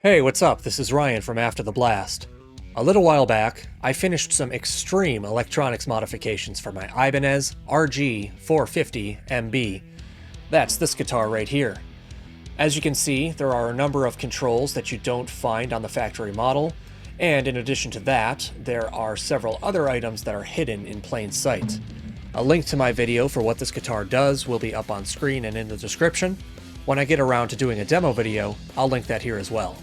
Hey, what's up? This is Ryan from After the Blast. A little while back, I finished some extreme electronics modifications for my Ibanez RG450MB. That's this guitar right here. As you can see, there are a number of controls that you don't find on the factory model, and in addition to that, there are several other items that are hidden in plain sight. A link to my video for what this guitar does will be up on screen and in the description. When I get around to doing a demo video, I'll link that here as well.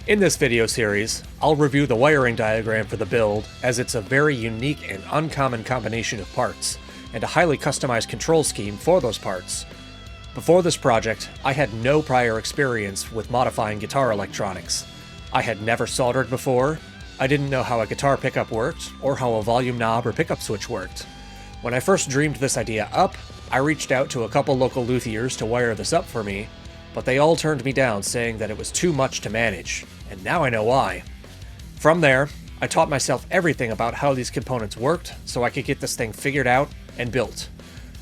In this video series, I'll review the wiring diagram for the build, as it's a very unique and uncommon combination of parts, and a highly customized control scheme for those parts. Before this project, I had no prior experience with modifying guitar electronics. I had never soldered before, I didn't know how a guitar pickup worked, or how a volume knob or pickup switch worked. When I first dreamed this idea up, I reached out to a couple local luthiers to wire this up for me, but they all turned me down saying that it was too much to manage, and now I know why. From there, I taught myself everything about how these components worked so I could get this thing figured out and built.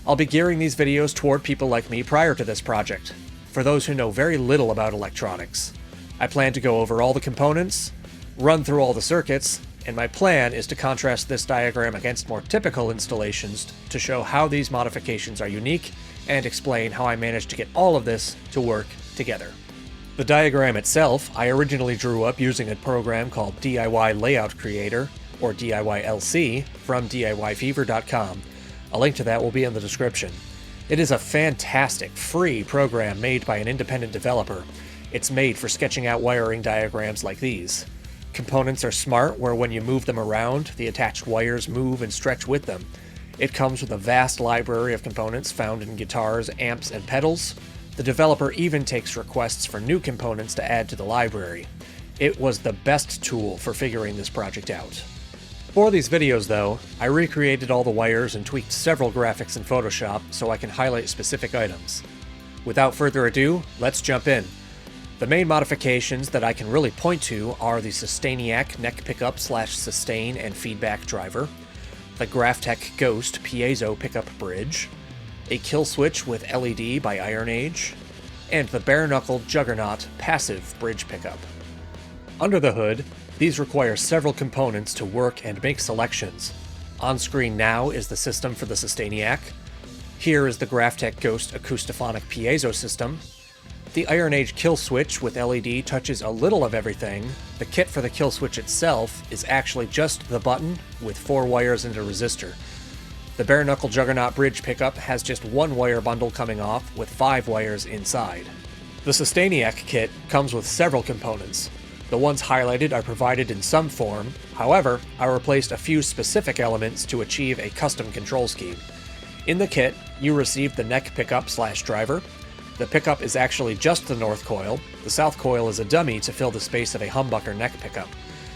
I'll be gearing these videos toward people like me prior to this project, for those who know very little about electronics. I plan to go over all the components, run through all the circuits, and my plan is to contrast this diagram against more typical installations to show how these modifications are unique and explain how I managed to get all of this to work together. The diagram itself I originally drew up using a program called DIY Layout Creator, or DIYLC, from DIYfever.com. A link to that will be in the description. It is a fantastic, free program made by an independent developer. It's made for sketching out wiring diagrams like these. Components are smart where when you move them around, the attached wires move and stretch with them. It comes with a vast library of components found in guitars, amps, and pedals. The developer even takes requests for new components to add to the library. It was the best tool for figuring this project out. For these videos though, I recreated all the wires and tweaked several graphics in Photoshop so I can highlight specific items. Without further ado, let's jump in. The main modifications that I can really point to are the Sustainiac neck pickup / sustain and feedback driver, the Graphtech Ghost Piezo pickup bridge, a Killswitch with LED by IronAge, and the Bareknuckle Juggernaut passive bridge pickup. Under the hood, these require several components to work and make selections. On screen now is the system for the Sustainiac. Here is the Graphtech Ghost Acoustiphonic Piezo system. The IronAge Killswitch with LED touches a little of everything. The kit for the Killswitch itself is actually just the button with 4 wires and a resistor. The Bareknuckle Juggernaut bridge pickup has just 1 wire bundle coming off with 5 wires inside. The Sustainiac kit comes with several components. The ones highlighted are provided in some form, however, I replaced a few specific elements to achieve a custom control scheme. In the kit, you receive the neck pickup / driver. The pickup is actually just the north coil. The south coil is a dummy to fill the space of a humbucker neck pickup.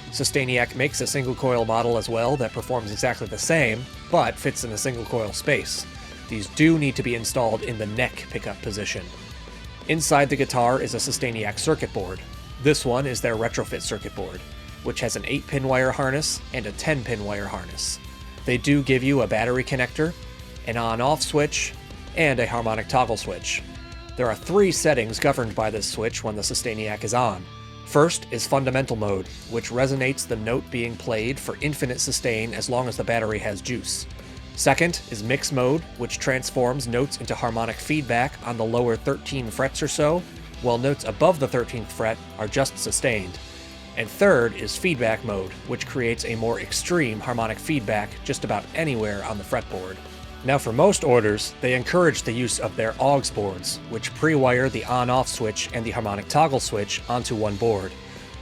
Sustainiac makes a single coil model as well that performs exactly the same, but fits in a single coil space. These do need to be installed in the neck pickup position. Inside the guitar is a Sustainiac circuit board. This one is their retrofit circuit board, which has an 8-pin wire harness and a 10-pin wire harness. They do give you a battery connector, an on-off switch, and a harmonic toggle switch. There are 3 settings governed by this switch when the Sustainiac is on. First is fundamental mode, which resonates the note being played for infinite sustain as long as the battery has juice. Second is mix mode, which transforms notes into harmonic feedback on the lower 13 frets or so, while notes above the 13th fret are just sustained. And third is feedback mode, which creates a more extreme harmonic feedback just about anywhere on the fretboard. Now for most orders, they encourage the use of their AUX boards, which pre-wire the on-off switch and the harmonic toggle switch onto one board.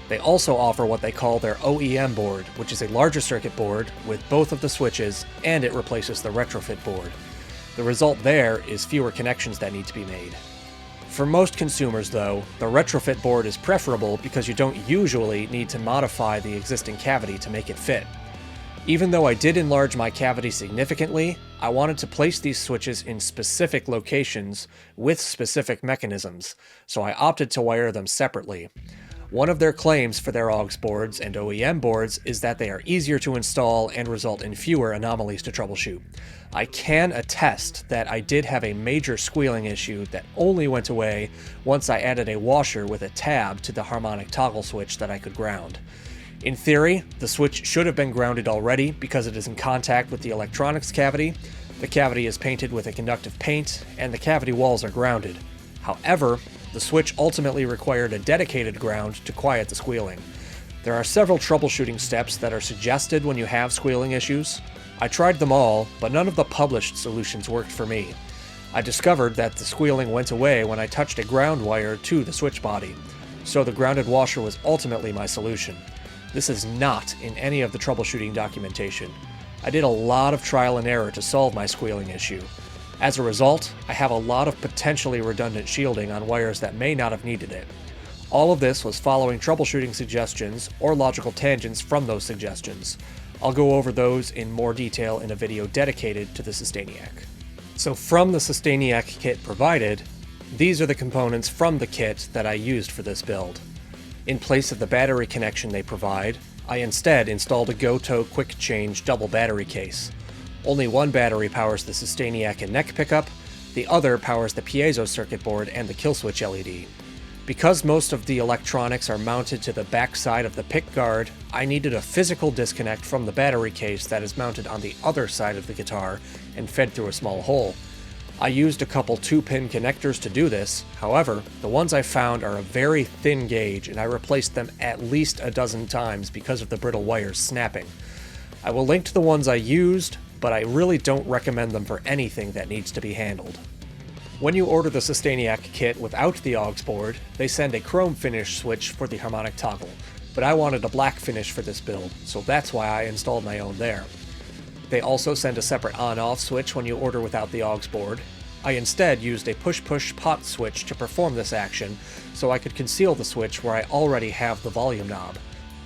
They also offer what they call their OEM board, which is a larger circuit board with both of the switches, and it replaces the retrofit board. The result there is fewer connections that need to be made. For most consumers though, the retrofit board is preferable because you don't usually need to modify the existing cavity to make it fit. Even though I did enlarge my cavity significantly, I wanted to place these switches in specific locations with specific mechanisms, so I opted to wire them separately. One of their claims for their aux boards and OEM boards is that they are easier to install and result in fewer anomalies to troubleshoot. I can attest that I did have a major squealing issue that only went away once I added a washer with a tab to the harmonic toggle switch that I could ground. In theory, the switch should have been grounded already because it is in contact with the electronics cavity. The cavity is painted with a conductive paint, and the cavity walls are grounded. However, the switch ultimately required a dedicated ground to quiet the squealing. There are several troubleshooting steps that are suggested when you have squealing issues. I tried them all, but none of the published solutions worked for me. I discovered that the squealing went away when I touched a ground wire to the switch body, so the grounded washer was ultimately my solution. This is not in any of the troubleshooting documentation. I did a lot of trial and error to solve my squealing issue. As a result, I have a lot of potentially redundant shielding on wires that may not have needed it. All of this was following troubleshooting suggestions or logical tangents from those suggestions. I'll go over those in more detail in a video dedicated to the Sustainiac. So from the Sustainiac kit provided, these are the components from the kit that I used for this build. In place of the battery connection they provide, I instead installed a GoTo quick change double battery case. Only one battery powers the Sustainiac and neck pickup, the other powers the Piezo circuit board and the Killswitch LED. Because most of the electronics are mounted to the back side of the pick guard, I needed a physical disconnect from the battery case that is mounted on the other side of the guitar and fed through a small hole. I used a couple 2-pin connectors to do this. However, the ones I found are a very thin gauge and I replaced them at least a dozen times because of the brittle wires snapping. I will link to the ones I used, but I really don't recommend them for anything that needs to be handled. When you order the Sustainiac kit without the aux board, they send a chrome finish switch for the harmonic toggle, but I wanted a black finish for this build, so that's why I installed my own there. They also send a separate on-off switch when you order without the aux board. I instead used a push-push pot switch to perform this action, so I could conceal the switch where I already have the volume knob.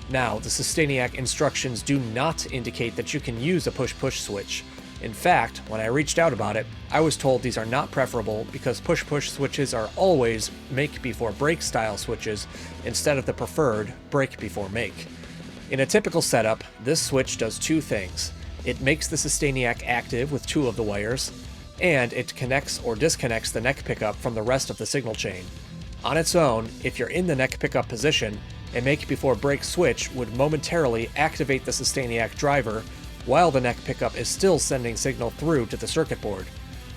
Now, the Sustainiac instructions do not indicate that you can use a push-push switch. In fact, when I reached out about it, I was told these are not preferable because push-push switches are always make-before-break style switches instead of the preferred break-before-make. In a typical setup, this switch does two things. It makes the Sustainiac active with two of the wires, and it connects or disconnects the neck pickup from the rest of the signal chain. On its own, if you're in the neck pickup position, a make-before-break switch would momentarily activate the Sustainiac driver while the neck pickup is still sending signal through to the circuit board.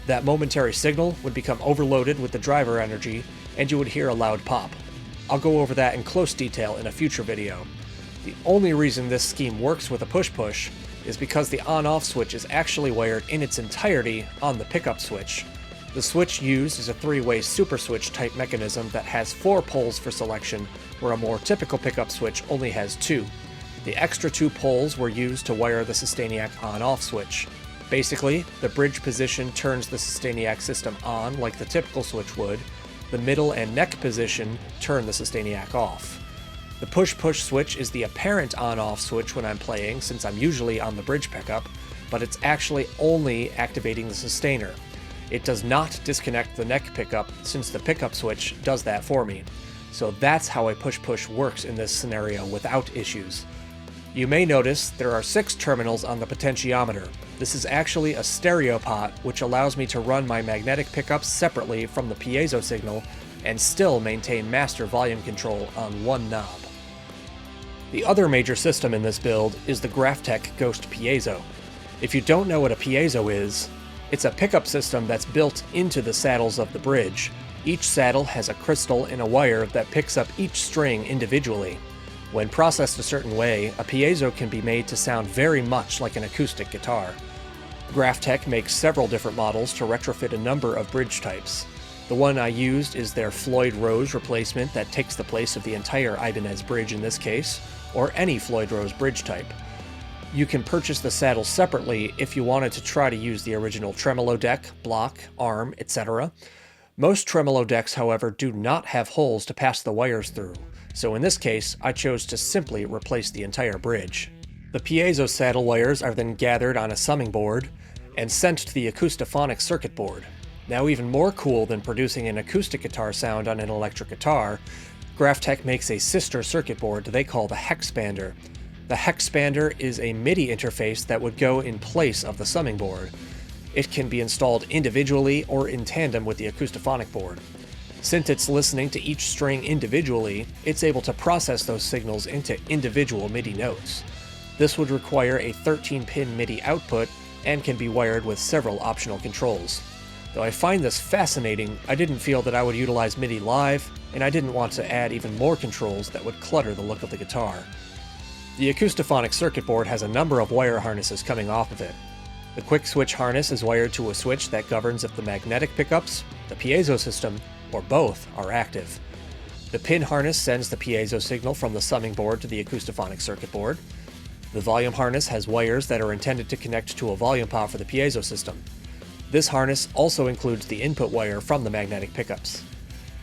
That momentary signal would become overloaded with the driver energy, and you would hear a loud pop. I'll go over that in close detail in a future video. The only reason this scheme works with a push-push is because the on-off switch is actually wired in its entirety on the pickup switch. The switch used is a 3-way Superswitch type mechanism that has 4 poles for selection, where a more typical pickup switch only has 2. The extra 2 poles were used to wire the Sustainiac on-off switch. Basically, the bridge position turns the Sustainiac system on like the typical switch would. The middle and neck position turn the Sustainiac off. The push-push switch is the apparent on-off switch when I'm playing, since I'm usually on the bridge pickup, but it's actually only activating the sustainer. It does not disconnect the neck pickup, since the pickup switch does that for me. So that's how a push-push works in this scenario without issues. You may notice there are 6 terminals on the potentiometer. This is actually a stereo pot, which allows me to run my magnetic pickups separately from the piezo signal and still maintain master volume control on one knob. The other major system in this build is the Graphtech Ghost Piezo. If you don't know what a piezo is, it's a pickup system that's built into the saddles of the bridge. Each saddle has a crystal and a wire that picks up each string individually. When processed a certain way, a piezo can be made to sound very much like an acoustic guitar. Graphtech makes several different models to retrofit a number of bridge types. The one I used is their Floyd Rose replacement that takes the place of the entire Ibanez bridge in this case, or any Floyd Rose bridge type. You can purchase the saddle separately if you wanted to try to use the original tremolo deck, block, arm, etc. Most tremolo decks, however, do not have holes to pass the wires through, so in this case, I chose to simply replace the entire bridge. The piezo saddle wires are then gathered on a summing board and sent to the Acoustiphonic circuit board. Now, even more cool than producing an acoustic guitar sound on an electric guitar, Graphtech makes a sister circuit board they call the Hexpander. The Hexpander is a MIDI interface that would go in place of the summing board. It can be installed individually or in tandem with the Acoustiphonic board. Since it's listening to each string individually, it's able to process those signals into individual MIDI notes. This would require a 13-pin MIDI output and can be wired with several optional controls. Though I find this fascinating, I didn't feel that I would utilize MIDI live, and I didn't want to add even more controls that would clutter the look of the guitar. The Acoustiphonic circuit board has a number of wire harnesses coming off of it. The quick switch harness is wired to a switch that governs if the magnetic pickups, the piezo system, or both are active. The pin harness sends the piezo signal from the summing board to the Acoustiphonic circuit board. The volume harness has wires that are intended to connect to a volume pot for the piezo system. This harness also includes the input wire from the magnetic pickups.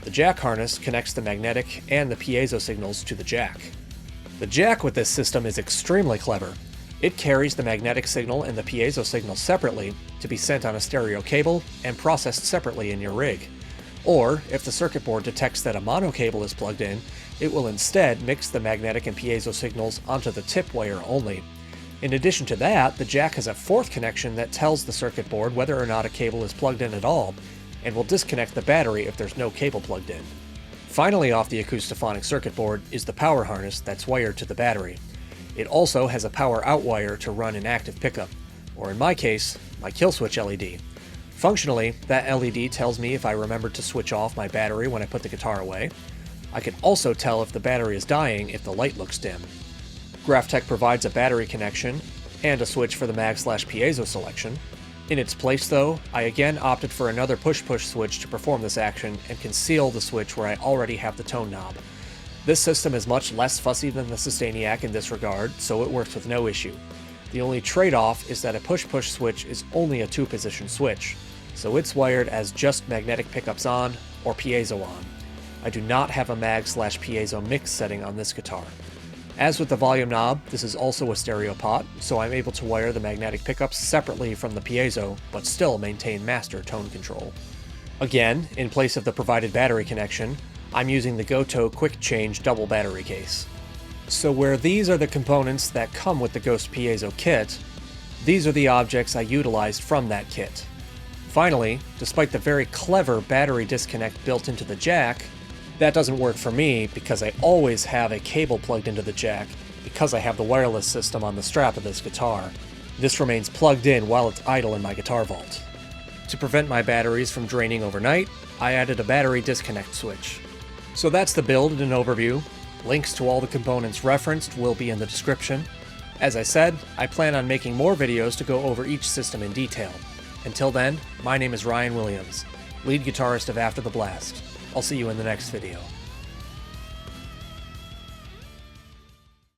The jack harness connects the magnetic and the piezo signals to the jack. The jack with this system is extremely clever. It carries the magnetic signal and the piezo signal separately to be sent on a stereo cable and processed separately in your rig. Or, if the circuit board detects that a mono cable is plugged in, it will instead mix the magnetic and piezo signals onto the tip wire only. In addition to that, the jack has a fourth connection that tells the circuit board whether or not a cable is plugged in at all, and will disconnect the battery if there's no cable plugged in. Finally off the Acoustiphonic circuit board is the power harness that's wired to the battery. It also has a power out wire to run an active pickup, or in my case, my Killswitch LED. Functionally, that LED tells me if I remembered to switch off my battery when I put the guitar away. I can also tell if the battery is dying if the light looks dim. Graphtech provides a battery connection and a switch for the mag/piezo selection. In its place though, I again opted for another push-push switch to perform this action and conceal the switch where I already have the tone knob. This system is much less fussy than the Sustainiac in this regard, so it works with no issue. The only trade-off is that a push-push switch is only a 2-position switch, so it's wired as just magnetic pickups on or piezo on. I do not have a mag/piezo mix setting on this guitar. As with the volume knob, this is also a stereo pot, so I'm able to wire the magnetic pickups separately from the piezo, but still maintain master tone control. Again, in place of the provided battery connection, I'm using the Goto Quick Change double battery case. So where these are the components that come with the Ghost Piezo kit, these are the objects I utilized from that kit. Finally, despite the very clever battery disconnect built into the jack, that doesn't work for me because I always have a cable plugged into the jack because I have the wireless system on the strap of this guitar. This remains plugged in while it's idle in my guitar vault. To prevent my batteries from draining overnight, I added a battery disconnect switch. So that's the build in an overview. Links to all the components referenced will be in the description. As I said, I plan on making more videos to go over each system in detail. Until then, my name is Ryan Williams, lead guitarist of After the Blast. I'll see you in the next video.